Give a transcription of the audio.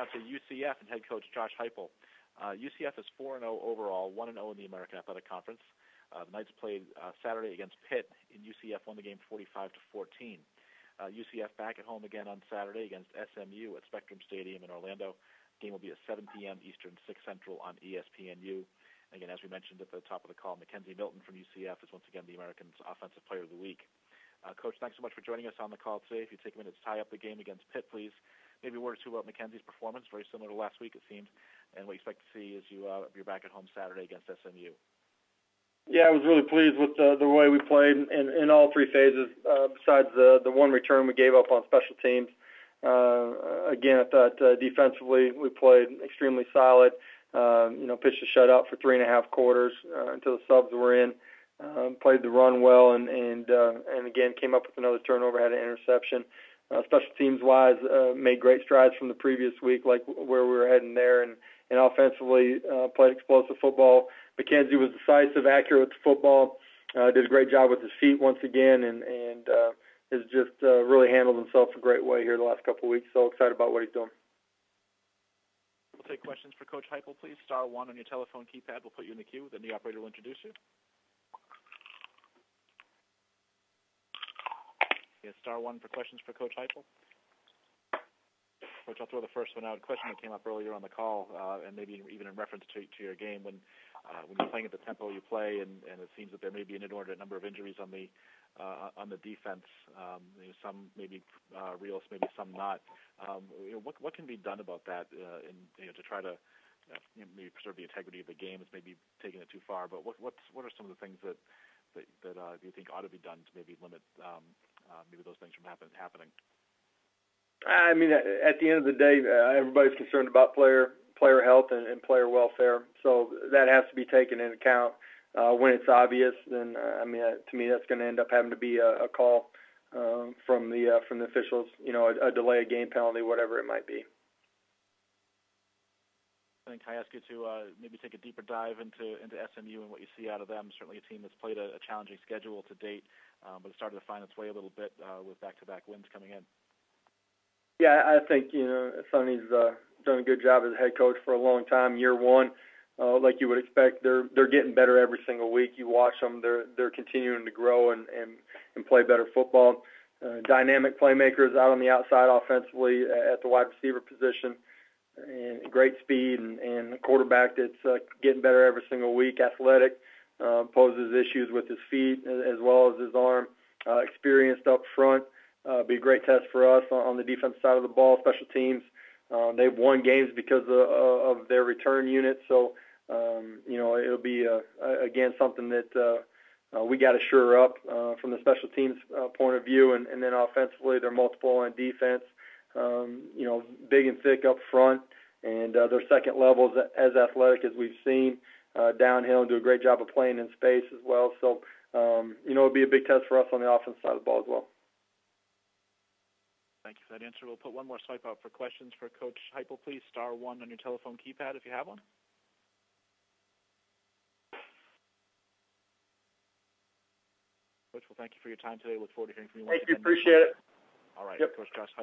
down to UCF and head coach Josh Heupel. UCF is 4-0 overall, 1-0 in the American Athletic Conference. The Knights played Saturday against Pitt, and UCF won the game 45-14. UCF back at home again on Saturday against SMU at Spectrum Stadium in Orlando. The game will be at 7 p.m. Eastern, 6 Central on ESPNU. Again, as we mentioned at the top of the call, Mackenzie Milton from UCF is once again the American's Offensive Player of the Week. Coach, thanks so much for joining us on the call today. If you take a minute to tie up the game against Pitt, please. Maybe a word or two about Mackenzie's performance, very similar to last week, it seemed, and what you expect to see as you're back at home Saturday against SMU. Yeah, I was really pleased with the way we played in all three phases, besides the one return we gave up on special teams. Again, I thought defensively we played extremely solid. Pitched a shutout for 3.5 quarters until the subs were in. Played the run well, and again came up with another turnover, had an interception. Special teams wise, made great strides from the previous week, like where we were heading there, and offensively played explosive football. Mackenzie was decisive, accurate with the football. Did a great job with his feet once again, and has just really handled himself a great way here the last couple of weeks. So excited about what he's doing. We'll take questions for Coach Heupel, please. Star 1 on your telephone keypad. We'll put you in the queue. Then the operator will introduce you. Yeah, Star 1 for questions for Coach Heupel. Coach, I'll throw the first one out. A question that came up earlier on the call, and maybe even in reference to your game, when you're playing at the tempo you play, and it seems that there may be an inordinate number of injuries on the defense. Some maybe real, maybe some not. What can be done about that, to try to maybe preserve the integrity of the game? Is maybe taking it too far, but what are some of the things that you think ought to be done to maybe limit maybe those things from happening? I mean, at the end of the day, everybody's concerned about player health and player welfare, so that has to be taken into account. When it's obvious, then to me, that's going to end up having to be a call from the officials. A delay of game penalty, whatever it might be. I think I ask you to maybe take a deeper dive into SMU and what you see out of them. Certainly a team that's played a challenging schedule to date, but it's started to find its way a little bit with back-to-back wins coming in. Yeah, I think Sonny's done a good job as a head coach for a long time. Year one, like you would expect, they're getting better every single week. You watch them; they're continuing to grow and play better football. Dynamic playmakers out on the outside offensively at the wide receiver position, and great speed and a quarterback that's getting better every single week. Athletic, poses issues with his feet as well as his arm. Experienced up front. Be a great test for us on the defensive side of the ball. Special teams, they've won games because of their return unit. So, it'll be, again, something that we got to shore up from the special teams point of view. And then offensively, they're multiple on defense, big and thick up front. And their second level is as athletic as we've seen downhill, and do a great job of playing in space as well. So, it'll be a big test for us on the offensive side of the ball as well. Thank you for that answer. We'll put one more swipe out for questions for Coach Heupel, please. Star 1 on your telephone keypad if you have one. Coach, well, thank you for your time today. Look forward to hearing from you once again. Thank you. Appreciate it. All right. Yep. Coach Josh Heupel.